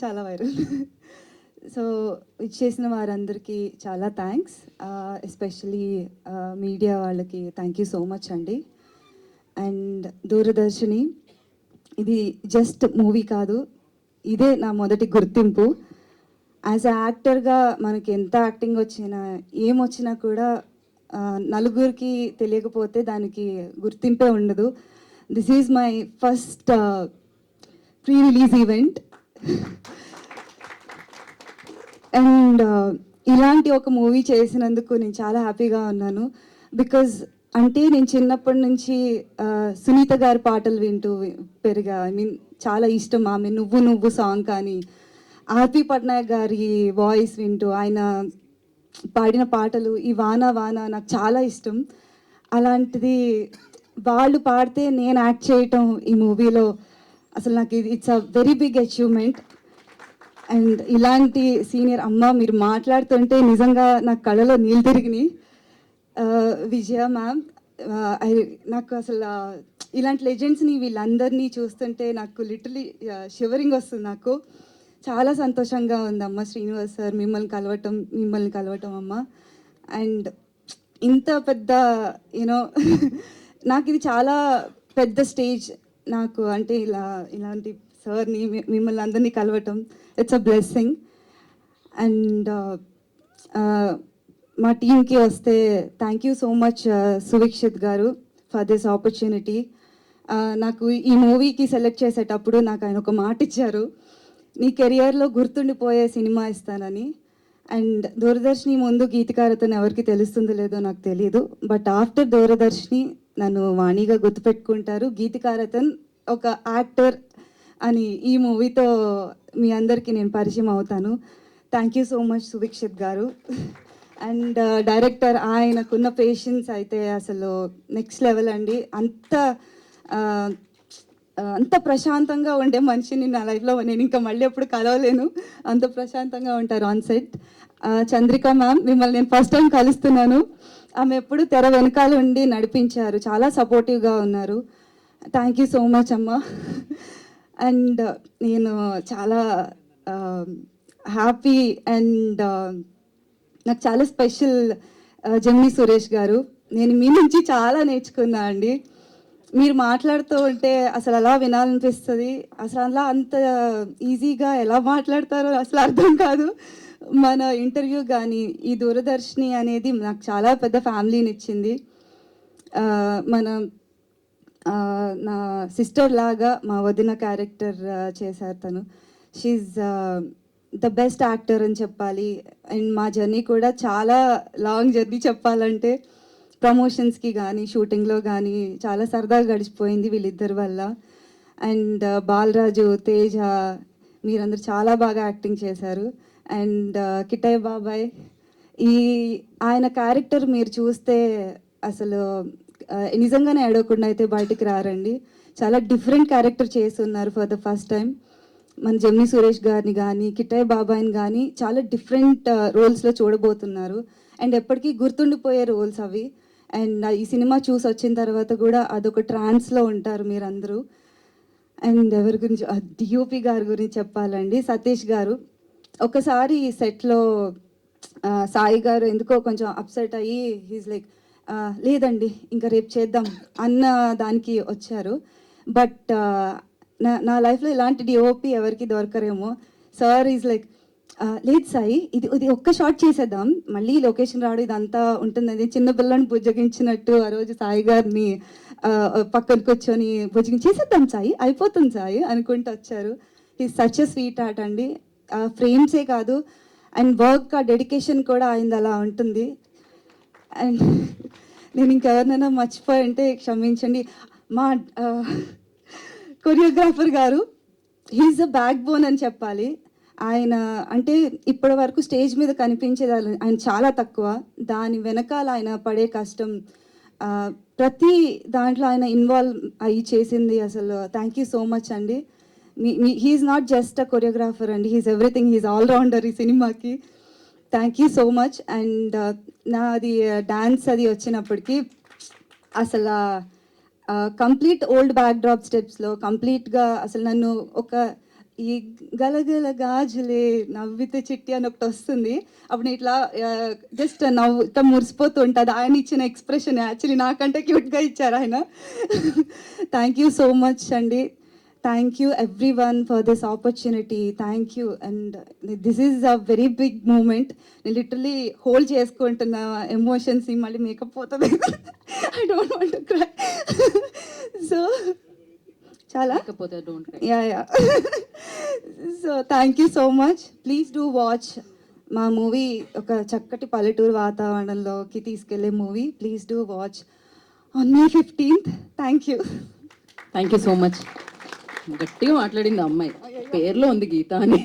చాలా viral. So ఇచ్చేసిన వారందరికీ చాలా థ్యాంక్స్. ఎస్పెషలీ మీడియా వాళ్ళకి థ్యాంక్ యూ సో మచ్ అండి. అండ్ దూరదర్శిని, ఇది జస్ట్ మూవీ కాదు, ఇదే నా మొదటి గుర్తింపు. యాజ్ అ యాక్టర్గా మనకి ఎంత యాక్టింగ్ వచ్చినా ఏమొచ్చినా కూడా నలుగురికి తెలియకపోతే దానికి గుర్తింపే ఉండదు. This is my first pre release event. And ఇలాంటి ఒక మూవీ చేసినందుకు నేను చాలా హ్యాపీగా ఉన్నాను. బికాజ్ అంటే నేను చిన్నప్పటి నుంచి సునీత గారి పాటలు వింటూ పెరిగా. ఐ మీన్ చాలా ఇష్టం ఆమె నువ్వు నువ్వు సాంగ్ కానీ, ఆర్పి పట్నాయక్ గారి వాయిస్ వింటూ ఆయన పాడిన పాటలు, ఈ వాన వాన నాకు చాలా ఇష్టం. అలాంటిది వాళ్ళు పాడితే నేను యాక్ట్ చేయటం ఈ మూవీలో అసలు నాకు it's a very big achievement. And ఇలాంటి సీనియర్ అమ్మ మీరు మాట్లాడుతుంటే నిజంగా నా కళ్ళలో నీళ్ళు తిరిగినాయి. విజయ మ్యామ్, నాకు అసలు ఇలాంటి లెజెండ్స్ని వీళ్ళందరినీ చూస్తుంటే నాకు లిటరలీ షివరింగ్ వస్తుంది. నాకు చాలా సంతోషంగా ఉంది అమ్మ. శ్రీనివాస్ సార్ మిమ్మల్ని కలవటం అమ్మ. అండ్ ఇంత పెద్ద యూనో నాకు ఇది చాలా పెద్ద స్టేజ్ నాకు. అంటే ఇలాంటి సార్ని మిమ్మల్ని అందరినీ కలవటం ఇట్స్ అ బ్లెస్సింగ్. అండ్ మా టీంకి వస్తే థ్యాంక్ యూ సో మచ్ సువిక్షిత్ గారు ఫర్ దిస్ ఆపర్చునిటీ. నాకు ఈ మూవీకి సెలెక్ట్ చేసేటప్పుడు నాకు ఆయన ఒక మాట ఇచ్చారు, నీ కెరియర్లో గుర్తుండిపోయే సినిమా ఇస్తానని. అండ్ దూరదర్శిని ముందు గీతికారతను ఎవరికి తెలుస్తుందో లేదో నాకు తెలియదు, బట్ ఆఫ్టర్ దూరదర్శిని నన్ను వాణిగా గుర్తుపెట్టుకుంటారు. గీతికారతన్ ఒక యాక్టర్ అని ఈ మూవీతో మీ అందరికీ నేను పరిచయం అవుతాను. థ్యాంక్ యూ సో మచ్ సువిక్షిత్ గారు. అండ్ డైరెక్టర్, ఆయనకున్న పేషెన్స్ అయితే అసలు నెక్స్ట్ లెవెల్ అండి. అంత ప్రశాంతంగా ఉండే మనిషిని నా లైఫ్లో నేను ఇంకా మళ్ళీ ఎప్పుడు కలవలేను. అంత ప్రశాంతంగా ఉంటారు ఆన్ సెట్. చంద్రిక మ్యామ్, మిమ్మల్ని నేను ఫస్ట్ టైం కలుస్తున్నాను. ఆమె ఎప్పుడు తెర వెనకాల ఉండి నడిపించారు, చాలా సపోర్టివ్గా ఉన్నారు. థ్యాంక్ యూ సో మచ్ అమ్మ. అండ్ నేను చాలా హ్యాపీ అండ్ నాకు చాలా స్పెషల్ జెమినీ సురేష్ గారు. నేను మీ నుంచి చాలా నేర్చుకున్నా అండి. మీరు మాట్లాడుతూ ఉంటే అసలు అలా వినాలనిపిస్తుంది. అసలు అలా అంత ఈజీగా ఎలా మాట్లాడతారో అసలు అర్థం కాదు. మన ఇంటర్వ్యూ కానీ ఈ దూరదర్శిని అనేది నాకు చాలా పెద్ద ఫ్యామిలీని ఇచ్చింది. మన నా సిస్టర్ లాగా మా వదిన క్యారెక్టర్ చేశారు తను. షీఈ్ ద బెస్ట్ యాక్టర్ అని చెప్పాలి. అండ్ మా జర్నీ కూడా చాలా లాంగ్ జర్నీ చెప్పాలంటే. ప్రమోషన్స్కి కానీ షూటింగ్లో కానీ చాలా సరదాగా గడిచిపోయింది వీళ్ళిద్దరి వల్ల. అండ్ బాలరాజు, తేజ, మీరందరూ చాలా బాగా యాక్టింగ్ చేశారు. అండ్ కిట్టయ్య బాబాయ్, ఆయన క్యారెక్టర్ మీరు చూస్తే అసలు నిజంగానే ఏడవకుండా అయితే బయటికి రారండి. చాలా డిఫరెంట్ క్యారెక్టర్ చేస్తున్నారు ఫర్ ద ఫస్ట్ టైం. మన జెమినీ సురేష్ గారిని కానీ కిట్టయ్య బాబాయ్ని కానీ చాలా డిఫరెంట్ రోల్స్లో చూడబోతున్నారు. అండ్ ఎప్పటికీ గుర్తుండిపోయే రోల్స్ అవి. అండ్ ఈ సినిమా చూసి వచ్చిన తర్వాత కూడా అదొక ట్రాన్స్లో ఉంటారు మీరందరూ. అండ్ ఎవరి గురించి, డిఓపి గారి గురించి చెప్పాలండి, సతీష్ గారు. ఒకసారి సెట్లో సాయి గారు ఎందుకో కొంచెం అప్సెట్ అయ్యి హీజ్ లైక్ లేదండి ఇంకా రేపు చేద్దాం అన్న దానికి వచ్చారు. బట్ నా లైఫ్లో ఇలాంటి డిఓపి ఎవరికి దొరకరేమో. సార్ ఈజ్ లైక్ లేదు సాయి, ఇది ఒక్క షాట్ చేసేద్దాం, మళ్ళీ లొకేషన్ రావడం ఇదంతా ఉంటుందని చిన్న పిల్లని బుజ్జగించినట్టు ఆ రోజు సాయి గారిని పక్కన కూర్చొని చేసేద్దాం సాయి, అయిపోతుంది సాయి అనుకుంటూ వచ్చారు. ఈ సచ్ ఎ స్వీట్ హార్ట్ అండి. ఫ్రేమ్సే కాదు అండ్ వర్క్, ఆ డెడికేషన్ కూడా అయింది అలా ఉంటుంది. అండ్ నేను ఇంకెవరినైనా మర్చిపోయి అంటే క్షమించండి. మా కొరియోగ్రాఫర్ గారు, హీఈస్ అ బ్యాక్ బోన్ అని చెప్పాలి. ఆయన అంటే ఇప్పటి వరకు స్టేజ్ మీద కనిపించేది ఆయన చాలా తక్కువ. దాని వెనకాల ఆయన పడే కష్టం, ప్రతి దాంట్లో ఆయన ఇన్వాల్వ్ అయ్యి చేసింది అసలు థ్యాంక్ యూ సో మచ్ అండి. He's not just a choreographer అండి, హీఈస్ ఎవ్రీథింగ్, హీఈస్ ఆల్రౌండర్ ఈ సినిమాకి. Thank you so much. And నాది డాన్స్ అది వచ్చినప్పటికీ అసలు కంప్లీట్ ఓల్డ్ బ్యాక్ డ్రాప్ స్టెప్స్లో కంప్లీట్గా అసలు నన్ను ఒక ఈ గలగల గాజులే నవ్వితే చిట్టి అని ఒకటి వస్తుంది. అప్పుడు నేను ఇట్లా జస్ట్ నవ్వు ఇట్లా మురిసిపోతూ ఉంటుంది. ఆయన ఇచ్చిన ఎక్స్ప్రెషన్ యాక్చువల్లీ నాకంటే క్యూట్గా ఇచ్చారు ఆయన. థ్యాంక్ యూ సో మచ్ అండి. Thank you everyone for this opportunity. Thank you. And this is a very big moment. నేను లిటరలీ హోల్డ్ చేసుకుంటున్న ఎమోషన్స్ని మళ్ళీ మేకప్ పోతుంది. I don't want to cry. So చాలా యా. So thank you so much. Please do watch మా movie. ఒక చక్కటి పల్లెటూరు వాతావరణంలోకి తీసుకెళ్లే movie. Please do watch on May 15th. Thank you so much. గట్టిగా మాట్లాడింది అమ్మాయి, పేర్లో ఉంది గీత అని.